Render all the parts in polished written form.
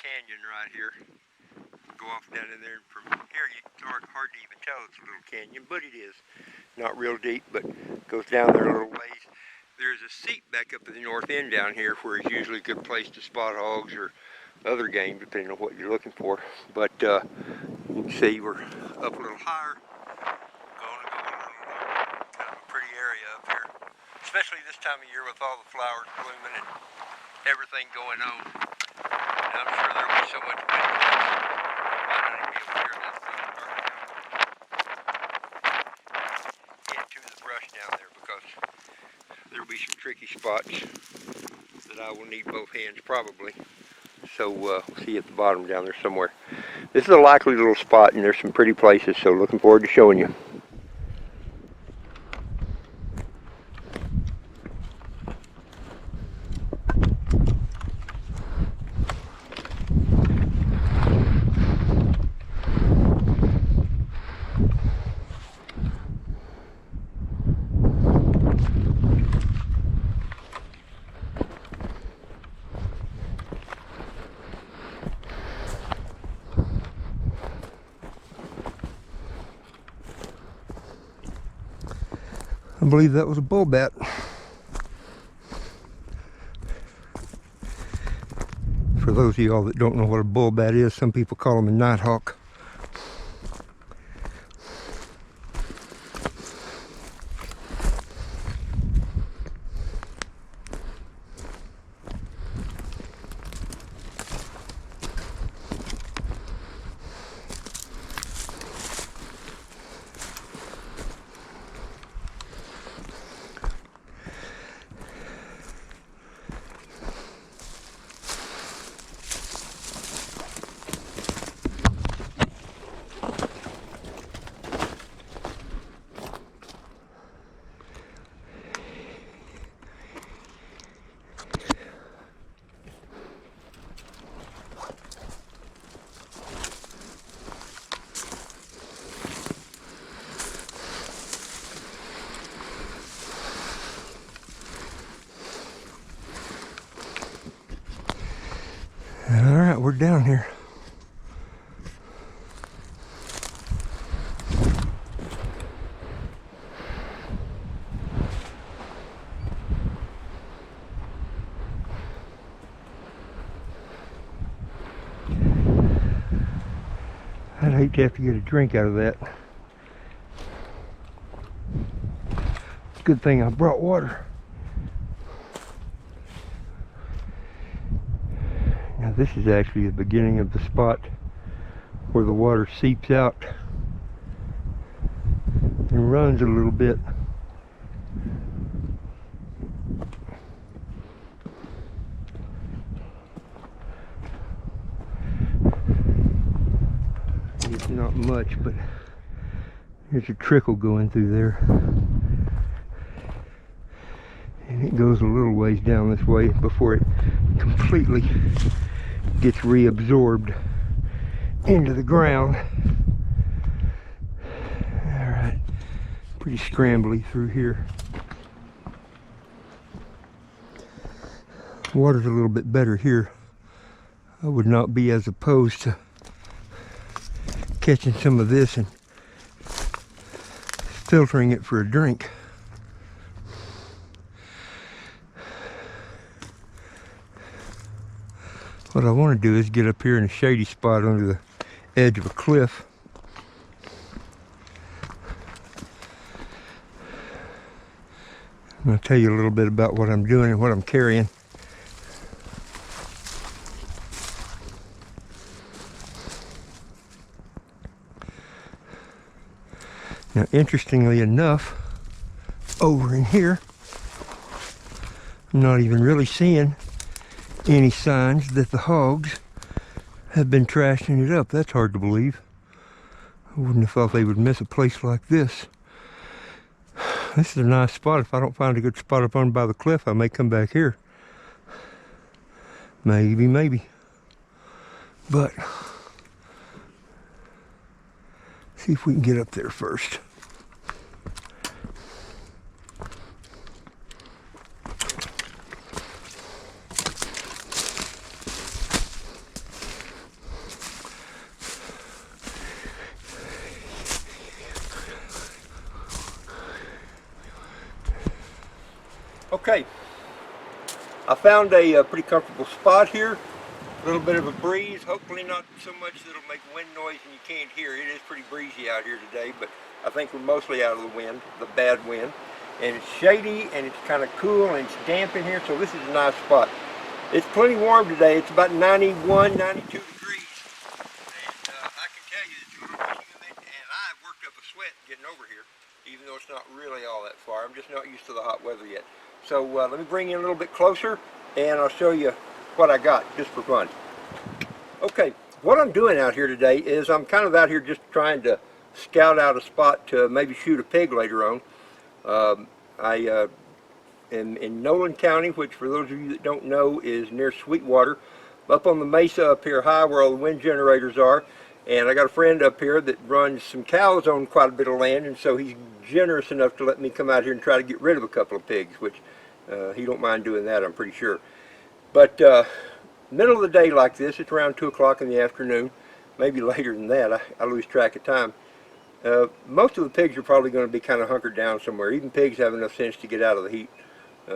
canyon right here. Go off down in there, and from here it's hard to even tell it's a little canyon, but it is. Not real deep, but goes down there a little ways. There's a seat back up at the north end down here where it's usually a good place to spot hogs or other game, depending on what you're looking for. But you can see we're up a little higher. Going to go a little lower. Kind of a pretty area up here, especially this time of year with all the flowers blooming and everything going on. And I'm sure there'll be so much wind. Might not even be able to hear that stuff starting out. Get to the brush down there because there'll be some tricky spots that I will need both hands probably. So we'll see at the bottom down there somewhere. This is a likely little spot and there's some pretty places, so looking forward to showing you. I believe that was a bull bat. For those of y'all that don't know what a bull bat is, some people call them a nighthawk. Alright, we're down here. I'd hate to have to get a drink out of that. Good thing I brought water. Now this is actually the beginning of the spot where the water seeps out and runs a little bit. It's not much, but there's a trickle going through there. And it goes a little ways down this way before it completely gets reabsorbed into the ground. Alright, pretty scrambly through here. Water's a little bit better here. I would not be as opposed to catching some of this and filtering it for a drink. What I want to do is get up here in a shady spot under the edge of a cliff. I'm going to tell you a little bit about what I'm doing and what I'm carrying. Now, interestingly enough, over in here, I'm not even really seeing any signs that the hogs have been trashing it up. That's hard to believe. I wouldn't have thought they would miss a place like this. This is a nice spot. If I don't find a good spot up on by the cliff, I may come back here. Maybe. But see if we can get up there first. Okay, I found a pretty comfortable spot here. A little bit of a breeze, hopefully not so much that it'll make wind noise and you can't hear. It is pretty breezy out here today, but I think we're mostly out of the wind, the bad wind. And it's shady and it's kind of cool and it's damp in here, so this is a nice spot. It's plenty warm today. It's about 91, 92 degrees. And I can tell you it's a little bit humid, and I worked up a sweat getting over here, even though it's not really all that far. I'm just not used to the hot weather yet. So let me bring you in a little bit closer and I'll show you what I got just for fun. Okay, what I'm doing out here today is I'm kind of out here just trying to scout out a spot to maybe shoot a pig later on. I am in Nolan County, which for those of you that don't know is near Sweetwater, up on the mesa up here high where all the wind generators are. And I got a friend up here that runs some cows on quite a bit of land, and so he's generous enough to let me come out here and try to get rid of a couple of pigs, which he don't mind doing that, I'm pretty sure. But middle of the day like this, it's around 2 o'clock in the afternoon, maybe later than that, I lose track of time. Most of the pigs are probably going to be kind of hunkered down somewhere. Even pigs have enough sense to get out of the heat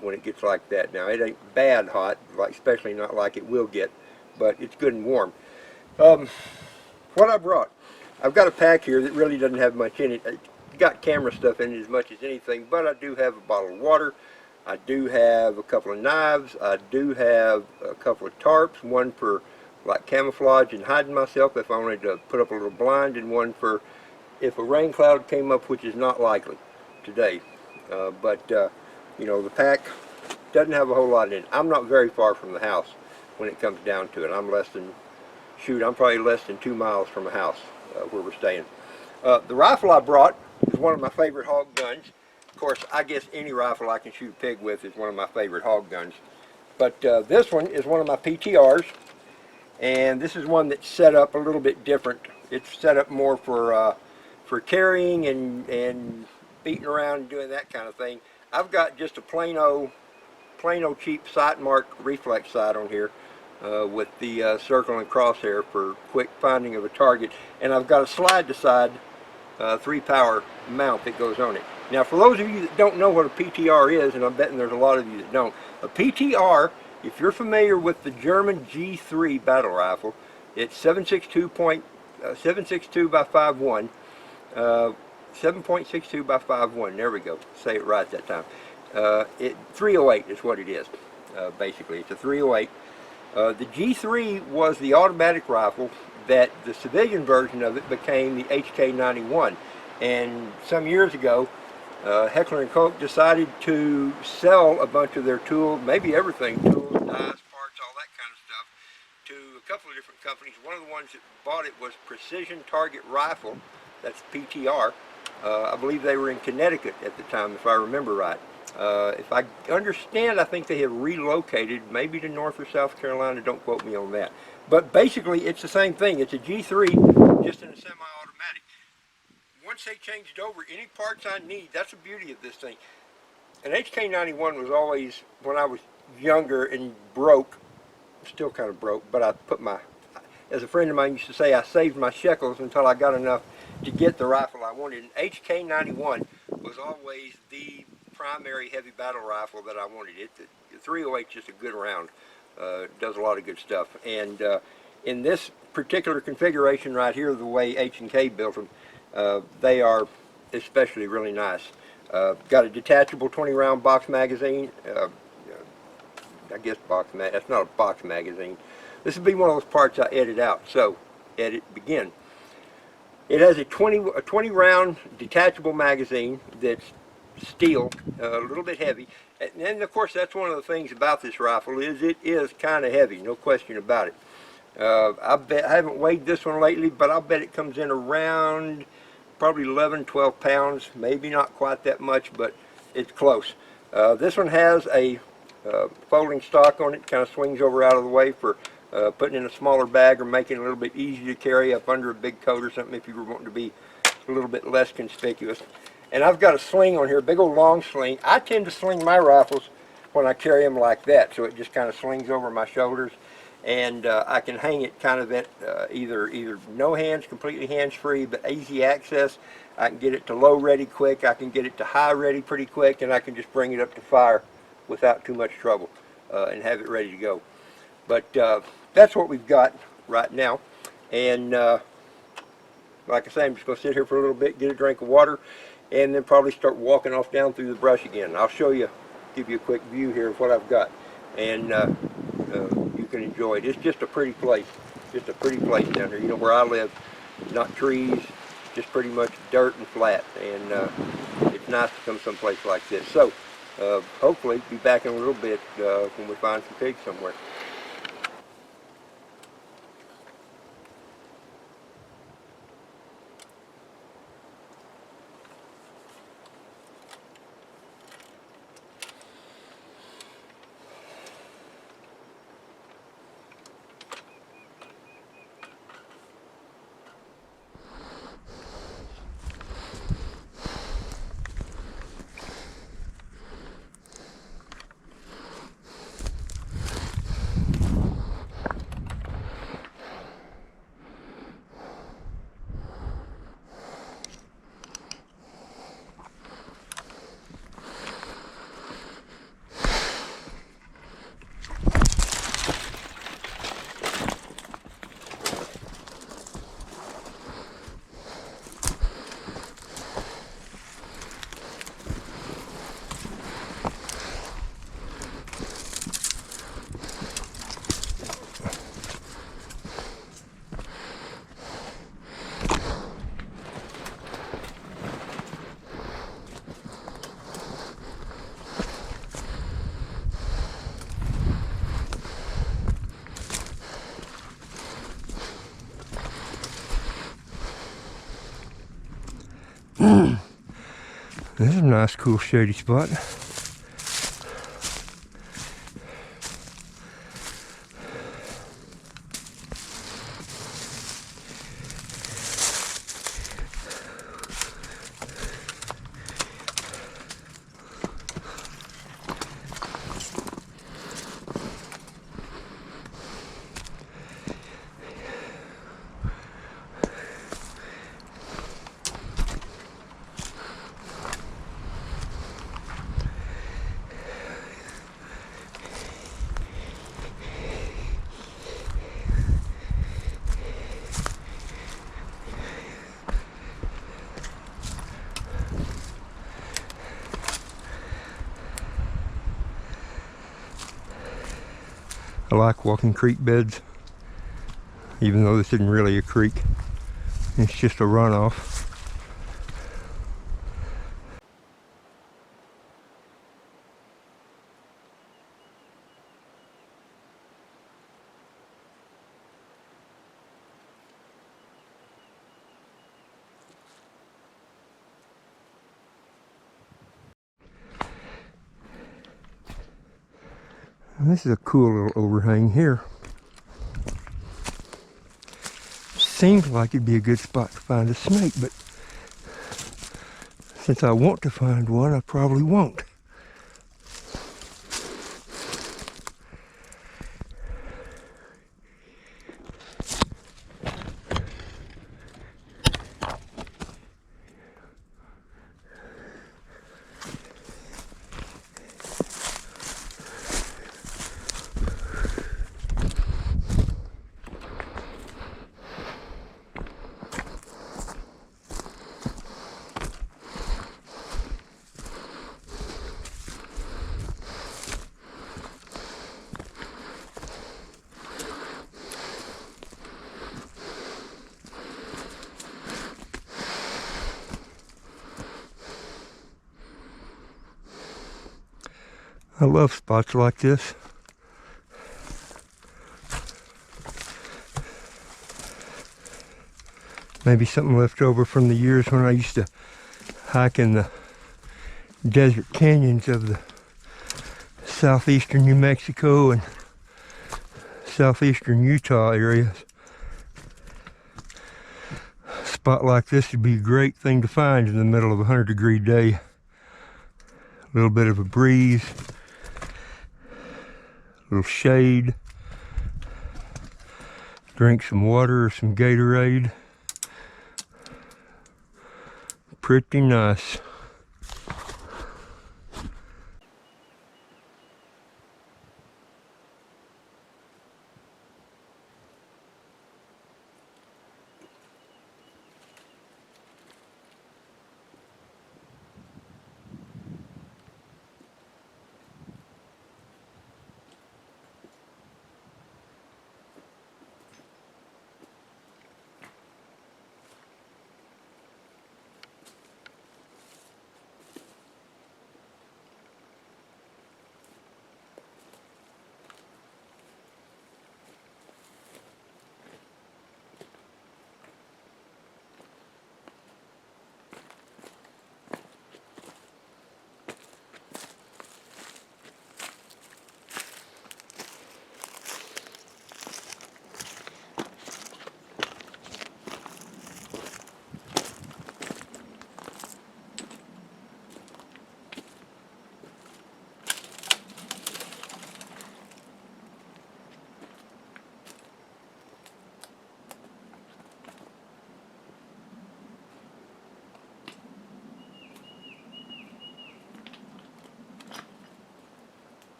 when it gets like that. Now, it ain't bad hot, like especially not like it will get, but it's good and warm. What I brought, I've got a pack here that really doesn't have much in it. It's got camera stuff in it as much as anything, but I do have a bottle of water. I do have a couple of knives. I do have a couple of tarps, one for like camouflage and hiding myself if I wanted to put up a little blind, and one for if a rain cloud came up, which is not likely today. You know, the pack doesn't have a whole lot in it. I'm not very far from the house when it comes down to it. I'm probably less than 2 miles from a house where we're staying. The rifle I brought is one of my favorite hog guns. Of course, I guess any rifle I can shoot a pig with is one of my favorite hog guns. But this one is one of my PTRs, and this is one that's set up a little bit different. It's set up more for carrying and beating around and doing that kind of thing. I've got just a plain old cheap sight mark reflex sight on here with the circle and crosshair for quick finding of a target, and I've got a slide to side 3-power mount that goes on it. Now, for those of you that don't know what a PTR is, and I'm betting there's a lot of you that don't, a PTR, if you're familiar with the German G3 battle rifle, it's 7.62 by 5.1, 7.62 by 5.1. There we go. Say it right that time. 308 is what it is. Basically, it's a 308. The G3 was the automatic rifle that the civilian version of it became the HK91. And some years ago, Heckler & Koch decided to sell a bunch of their tools, maybe everything, tools, dies, parts, all that kind of stuff, to a couple of different companies. One of the ones that bought it was Precision Target Rifle, that's PTR. I believe they were in Connecticut at the time, if I remember right. If I understand, I think they have relocated, maybe to North or South Carolina, don't quote me on that. But basically, it's the same thing. It's a G3, just in a semi-automatic. Once they changed over, any parts I need, that's the beauty of this thing. An HK91 was always, when I was younger and broke, still kind of broke, but I put as a friend of mine used to say, I saved my shekels until I got enough to get the rifle I wanted. And HK91 was always the primary heavy battle rifle that I wanted. The 308 is just a good round. Does a lot of good stuff. And in this particular configuration right here, the way H&K built them, they are especially really nice. Got a detachable 20-round box magazine. I guess that's not a box magazine. This would be one of those parts I edit out. So, edit, begin. It has a 20-round detachable magazine that's steel, a little bit heavy. And of course, that's one of the things about this rifle is it is kind of heavy, no question about it. I haven't weighed this one lately, but I'll bet it comes in around probably 11, 12 pounds, maybe not quite that much, but it's close. This one has a folding stock on it, kind of swings over out of the way for putting in a smaller bag or making it a little bit easier to carry up under a big coat or something if you were wanting to be a little bit less conspicuous. And I've got a sling on here, a big old long sling. I tend to sling my rifles when I carry them like that, so it just kind of slings over my shoulders. And I can hang it kind of at either no hands, completely hands-free, but easy access. I can get it to low ready quick. I can get it to high ready pretty quick, and I can just bring it up to fire without too much trouble and have it ready to go. But that's what we've got right now. And like I say, I'm just going to sit here for a little bit, get a drink of water, and then probably start walking off down through the brush again. I'll show you, give you a quick view here of what I've got. And you can enjoy it. It's just a pretty place. Just a pretty place down here. You know, where I live, not trees, just pretty much dirt and flat. And it's nice to come someplace like this. So, hopefully, be back in a little bit when we find some pigs somewhere. This is a nice, cool, shady spot. I like walking creek beds, even though this isn't really a creek. It's just a runoff. And this is a cool little overhang here. Seems like it'd be a good spot to find a snake, but since I want to find one, I probably won't. I love spots like this. Maybe something left over from the years when I used to hike in the desert canyons of the southeastern New Mexico and southeastern Utah areas. A spot like this would be a great thing to find in the middle of a 100-degree day. A little bit of a breeze, a little shade, drink some water or some Gatorade. Pretty nice.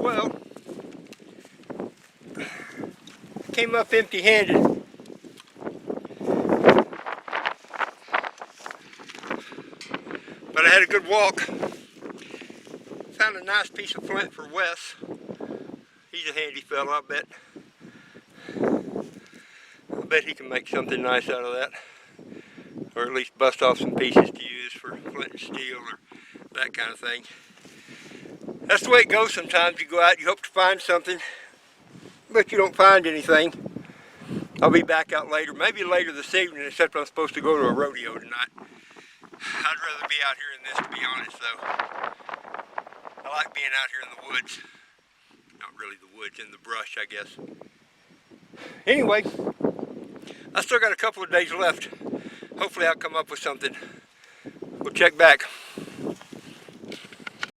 Well, came up empty-handed. But I had a good walk. Found a nice piece of flint for Wes. He's a handy fellow, I bet he can make something nice out of that. Or at least bust off some pieces to use for flint and steel or that kind of thing. That's the way it goes sometimes. You go out, you hope to find something, but you don't find anything. I'll be back out later, maybe later this evening, except I'm supposed to go to a rodeo tonight. I'd rather be out here in this, to be honest, though. I like being out here in the woods. Not really the woods, in the brush, I guess. Anyway, I still got a couple of days left. Hopefully I'll come up with something. We'll check back.